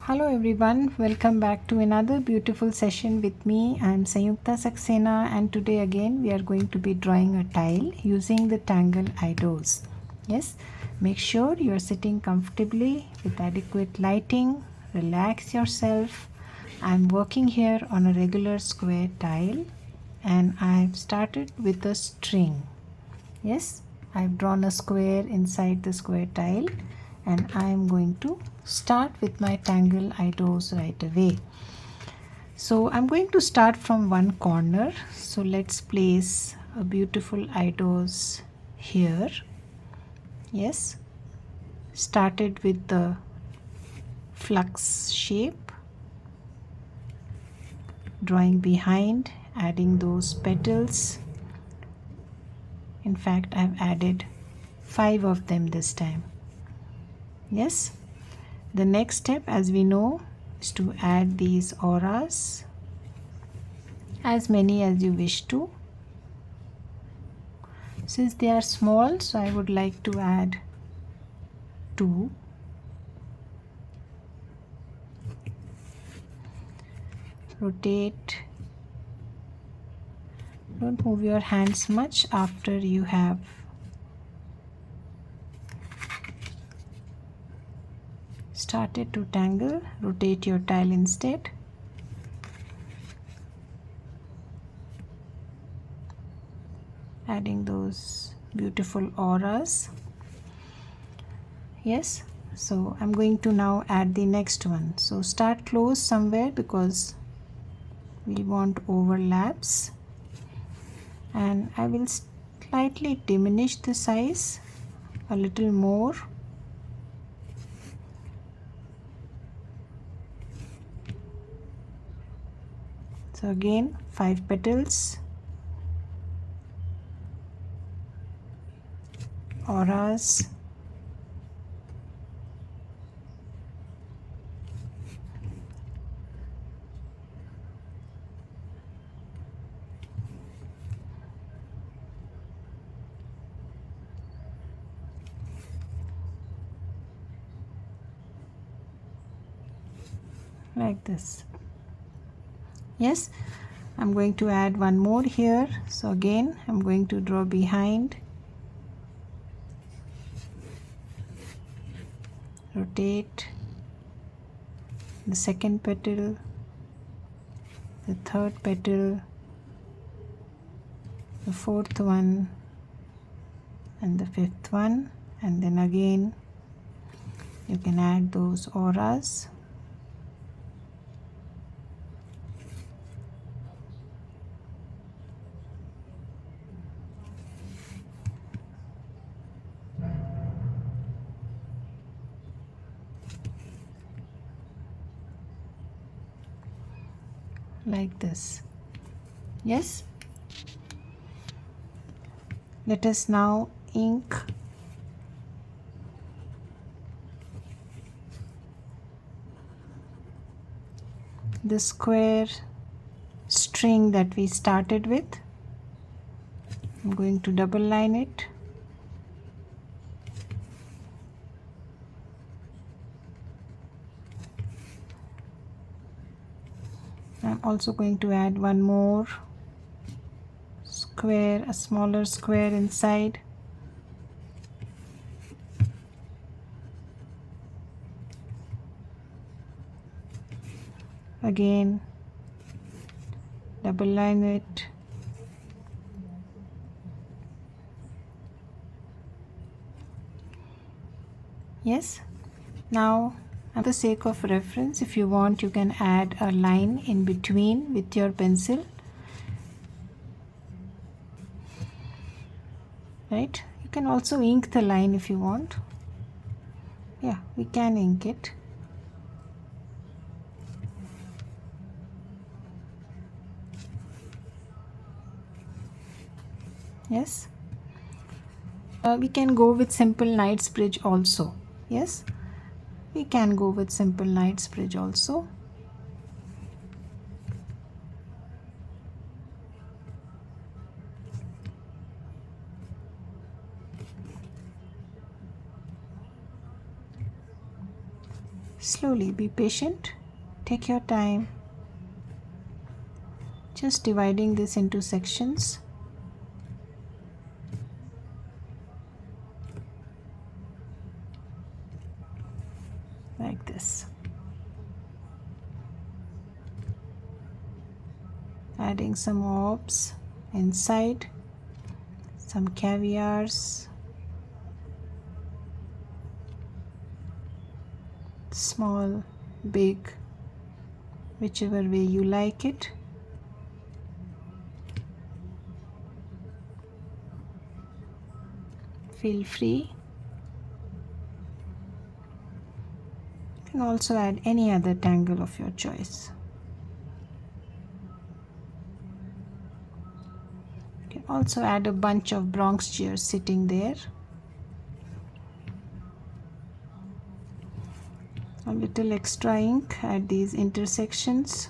Hello everyone, welcome back to another beautiful session with me. I'm Sanyukta Saxena and today again we are going to be drawing a tile using the Tangle Idoz. Yes, make sure you are sitting comfortably with adequate lighting, relax yourself. I'm working here on a regular square tile and I've started with a string. Yes, I've drawn a square inside the square tile and I am going to start with my Tangle Idoz right away. So I'm going to start from one corner. So let's place a beautiful Idoz here. Yes, started with the flux shape, drawing behind, adding those petals. In fact, I've added 5 of them this time. Yes, the next step, as we know, is to add these auras, as many as you wish to. Since they are small, so I would like to add 2. Rotate. Don't move your hands much after you have started to tangle. Rotate your tile instead. Adding those beautiful auras. Yes, so I'm going to now add the next one. So start close somewhere because we want overlaps, and I will slightly diminish the size a little more. So again 5 petals, auras, like this. Yes, I'm going to add one more here. So again I'm going to draw behind, rotate the second petal, the third petal, the fourth one, and the fifth one, and then again you can add those auras. Like this. Yes, let us now ink the square string that we started with. I'm going to double line it. I'm also going to add one more square, a smaller square inside. Again double line it. Yes, now for the sake of reference, if you want, you can add a line in between with your pencil, right? You can also ink the line if you want. Yeah, we can ink it. Yes, we can go with simple knight's bridge also. Yes, we can go with simple knight's bridge also. Slowly, be patient, take your time. Just dividing this into sections. Like this. Adding some orbs inside, some caviars, small, big, whichever way you like it. Feel free. You can also add any other tangle of your choice. You can also add a bunch of Bronx chairs sitting there. A little extra ink at these intersections.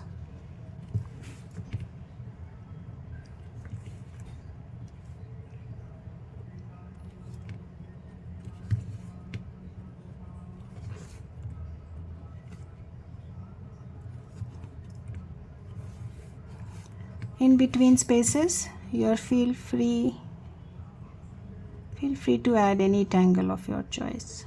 In between spaces, feel free to add any tangle of your choice.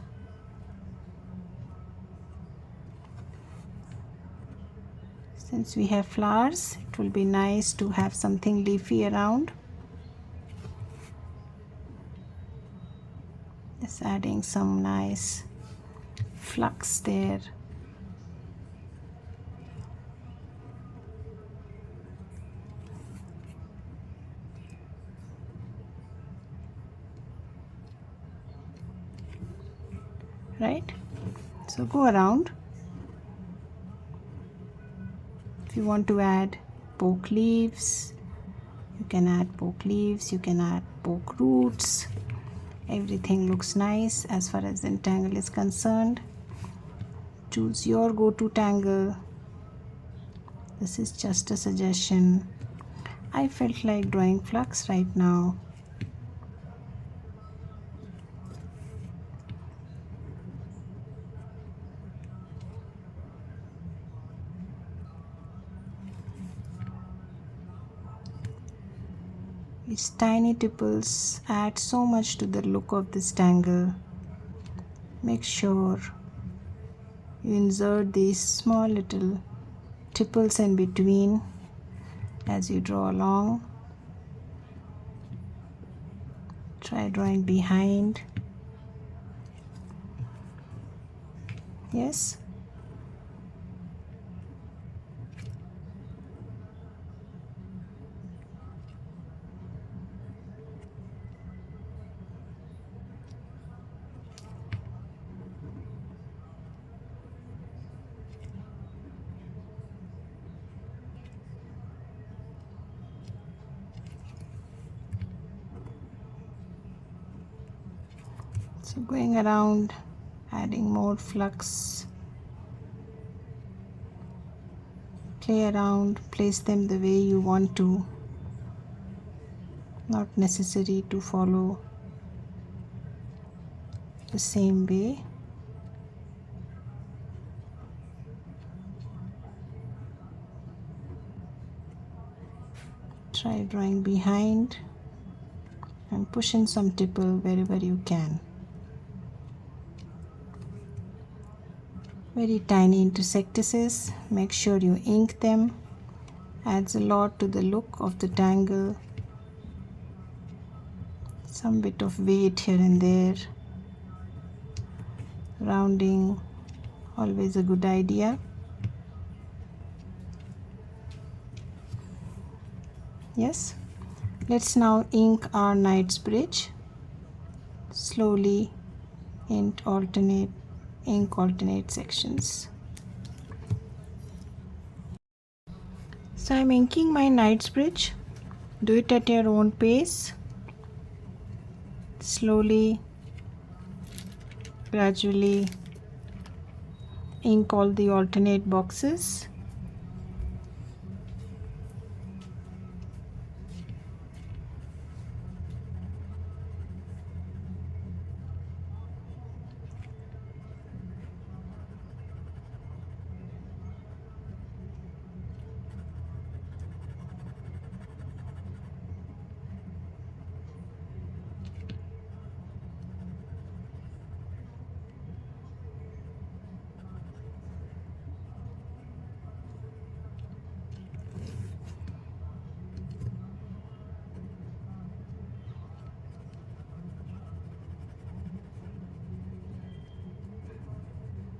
Since we have flowers, it will be nice to have something leafy around. Just adding some nice flux there. Right? So go around. If you want to add poke leaves, you can add poke leaves, you can add poke roots. Everything looks nice as far as Zentangle is concerned. Choose your go-to tangle. This is just a suggestion. I felt like drawing flux right now. These tiny tipples add so much to the look of this tangle. Make sure you insert these small little tipples in between as you draw along. Try drawing behind. Yes. So going around, adding more flux. Play around, place them the way you want to. Not necessary to follow the same way. Try drawing behind and push in some tipple wherever you can. Very tiny intersectices, make sure you ink them. Adds a lot to the look of the tangle. Some bit of weight here and there. Rounding, always a good idea. Yes, let's now ink our knight's bridge. Slowly ink alternate sections. So I'm inking my knight's bridge. Do it at your own pace. Slowly, gradually ink all the alternate boxes.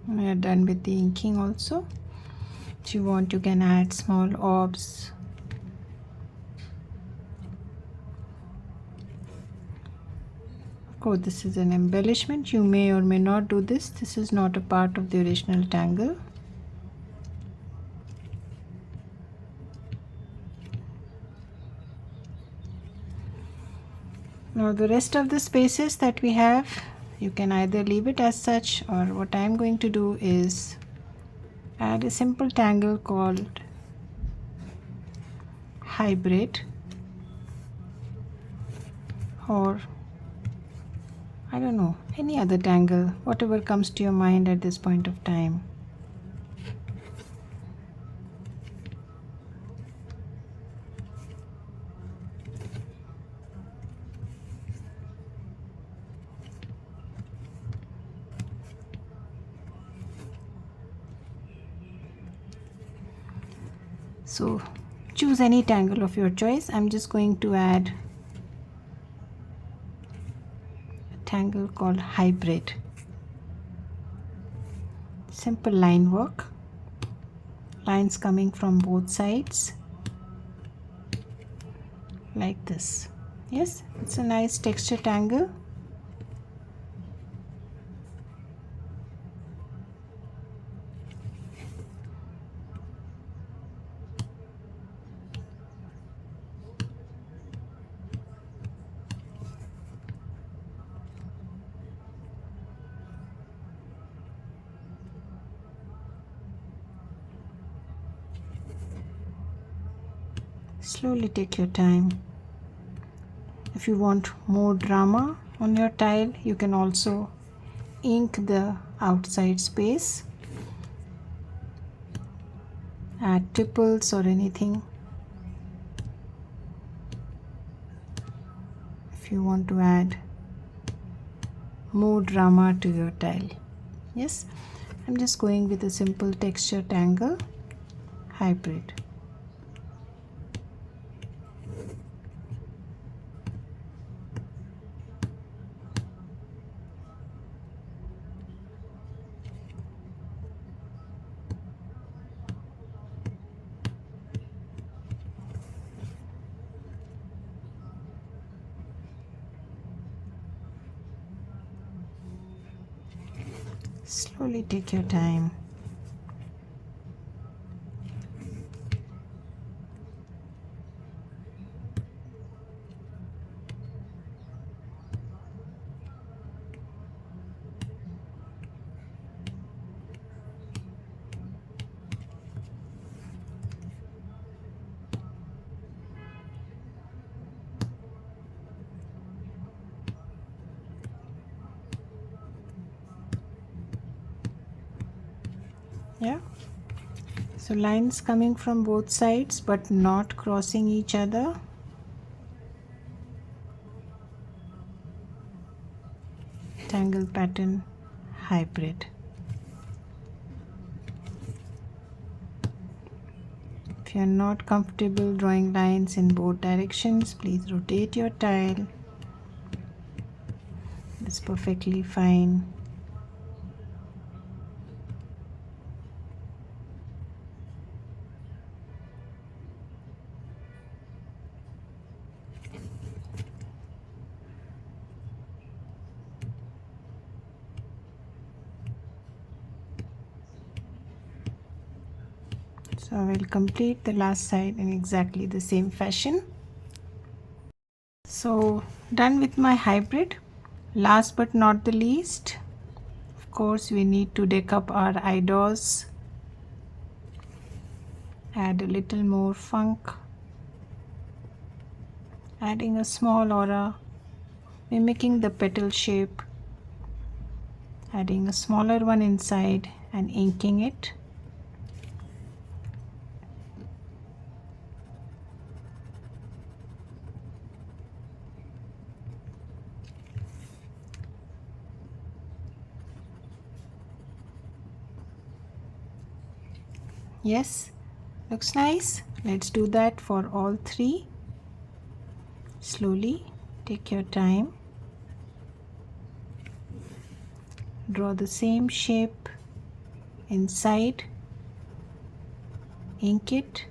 We are done with the inking also. If you want, you can add small orbs. Of course, this is an embellishment. You may or may not do this. This is not a part of the original tangle. Now the rest of the spaces that we have, you can either leave it as such, or what I am going to do is add a simple tangle called hybrid, or I don't know, any other tangle, whatever comes to your mind at this point of time. So choose any tangle of your choice. I'm just going to add a tangle called hybrid. Simple line work, lines coming from both sides like this. Yes, it's a nice texture tangle. Slowly take your time. If you want more drama on your tile, you can also ink the outside space, add tipples or anything. If you want to add more drama to your tile. Yes, I'm just going with a simple texture tangle hybrid. Slowly take your time. Yeah, so lines coming from both sides but not crossing each other. Tangle pattern hybrid. If you are not comfortable drawing lines in both directions, please rotate your tile. It's perfectly fine. So I will complete the last side in exactly the same fashion. So done with my hybrid. Last but not the least, of course, we need to deck up our Idoz. Add a little more funk, adding a small aura, mimicking the petal shape, adding a smaller one inside and inking it. Yes, looks nice. Let's do that for all three. Slowly take your time. Draw the same shape inside, ink it,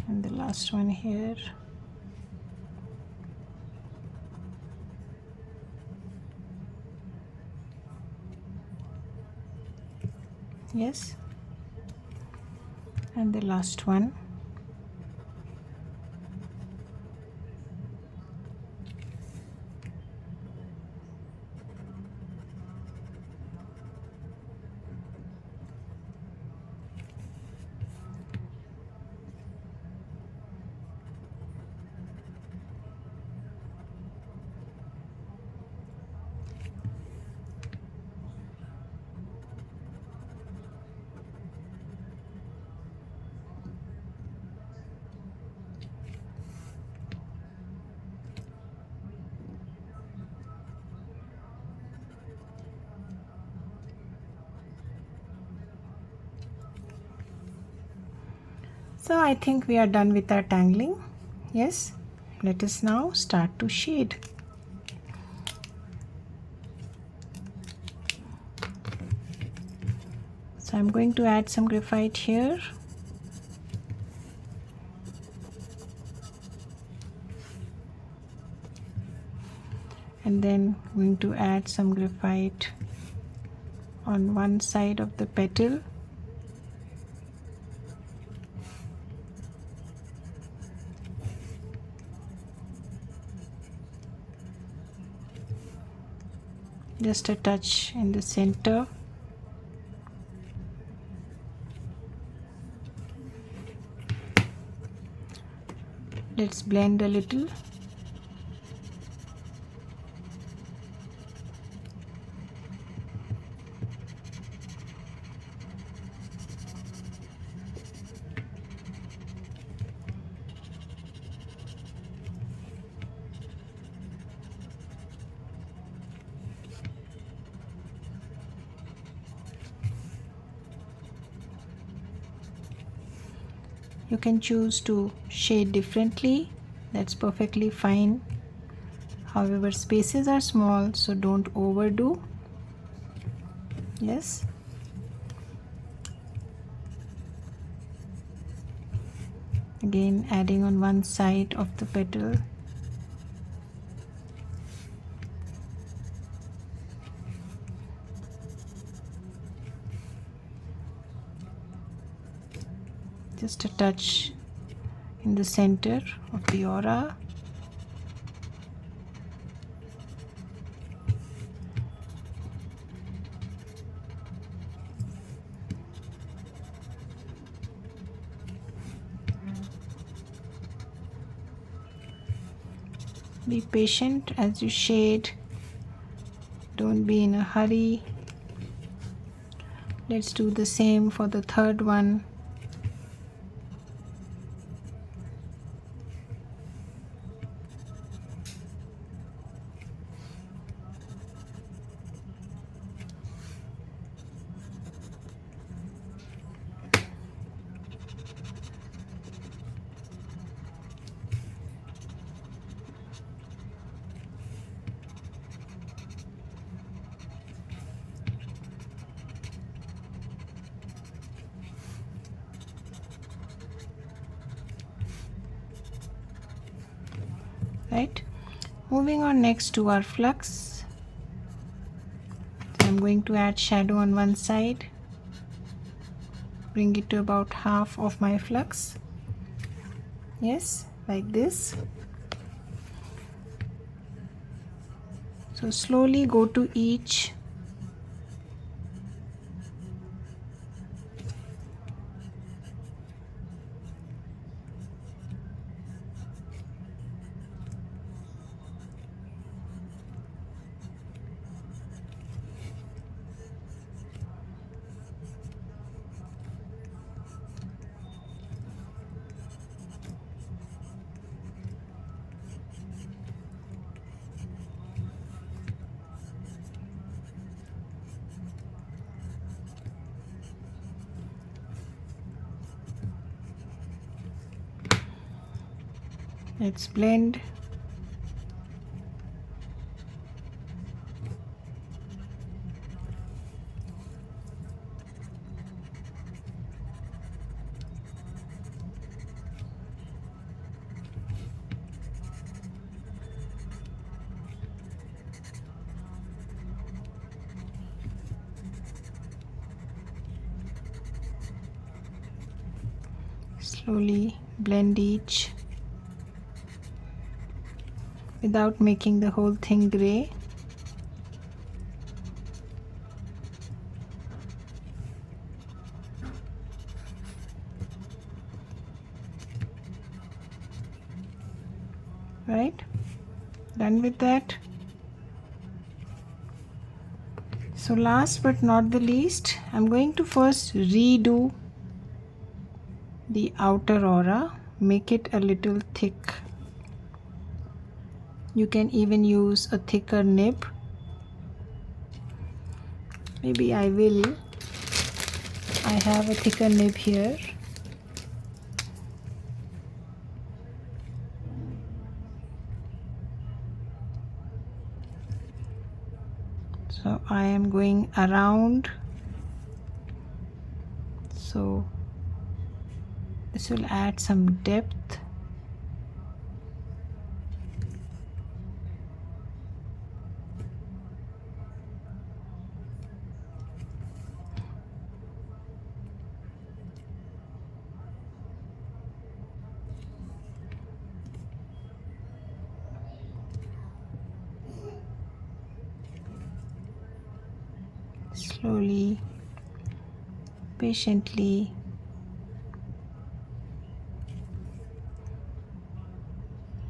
and the last one here. Yes, and the last one. So I think we are done with our tangling. Yes, let us now start to shade. So I'm going to add some graphite here. And then I'm going to add some graphite on one side of the petal. Just a touch in the center. Let's blend a little. You can choose to shade differently, that's perfectly fine. However, spaces are small, so don't overdo. Yes. Again, adding on one side of the petal. Just a touch in the center of the aura. Be patient as you shade. Don't be in a hurry. Let's do the same for the third one. Right, moving on next to our flux. So I'm going to add shadow on one side, bring it to about half of my flux. Yes, like this. So slowly go to each. Let's blend. Slowly blend each without making the whole thing gray. Right? Done with that. So last but not the least, I'm going to first redo the outer aura, make it a little thick. You can even use a thicker nib. Maybe I have a thicker nib here. So I am going around. So this will add some depth. Slowly, patiently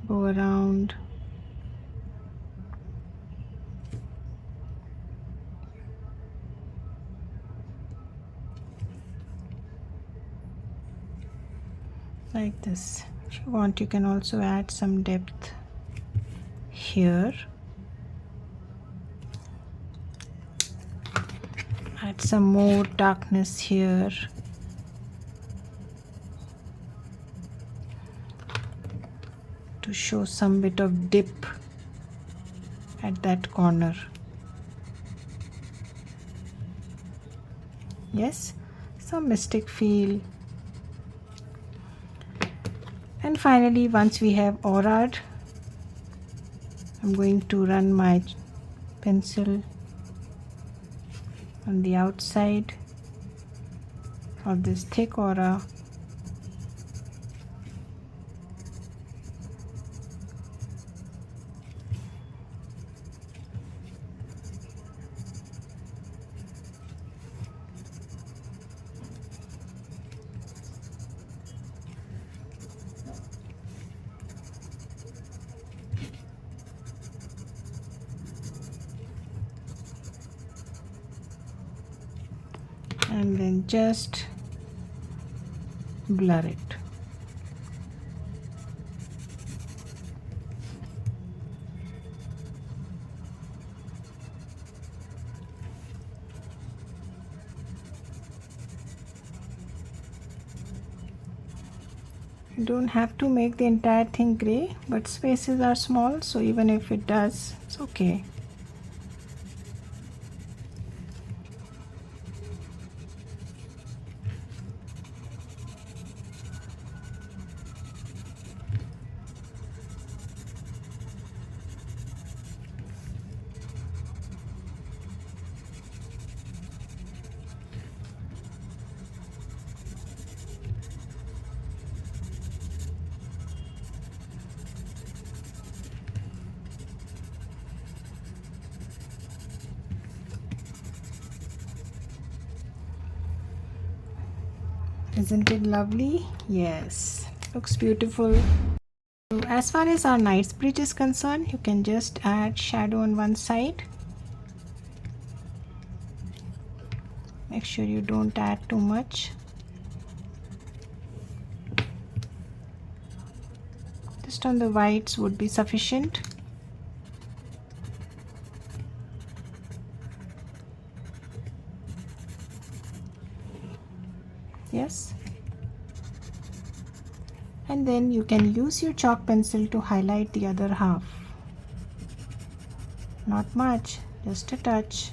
go around. Like this. If you want, you can also add some depth here. Add some more darkness here. To show some bit of dip at that corner. Yes, some mystic feel. And finally, once we have auraed, I'm going to run my pencil on the outside of this thick aura. And then just blur it. You don't have to make the entire thing gray, but spaces are small, so even if it does, it's okay. Isn't it lovely? Yes, looks beautiful. So as far as our knight's bridge is concerned, you can just add shadow on one side. Make sure you don't add too much. Just on the whites would be sufficient. Yes. and then you can use your chalk pencil to highlight the other half. Not much, just a touch.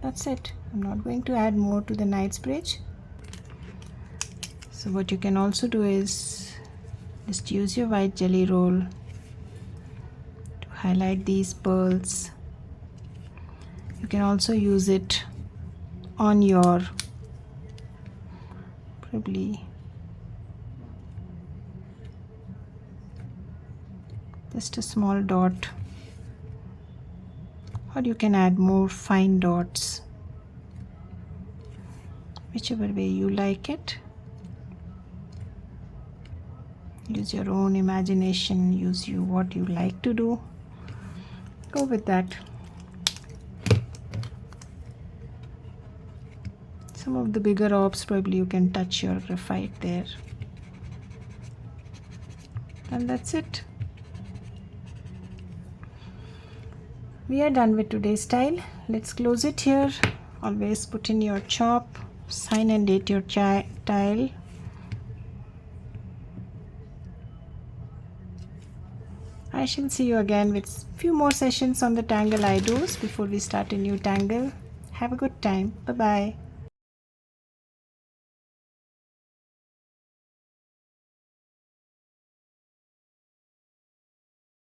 That's it. I'm not going to add more to the knight's bridge. So what you can also do is just use your white GellyRoll to highlight these pearls. You can also use it on your probably just a small dot, or you can add more fine dots, whichever way you like it. Use your own imagination, use what you like to do, go with that. Some of the bigger orbs probably you can touch your graphite there, and that's it. We are done with today's style. Let's close it here. Always put in your chop, sign and date your tile. I shall see you again with few more sessions on the Tangle Idoz before we start a new tangle. Have a good time. Bye bye.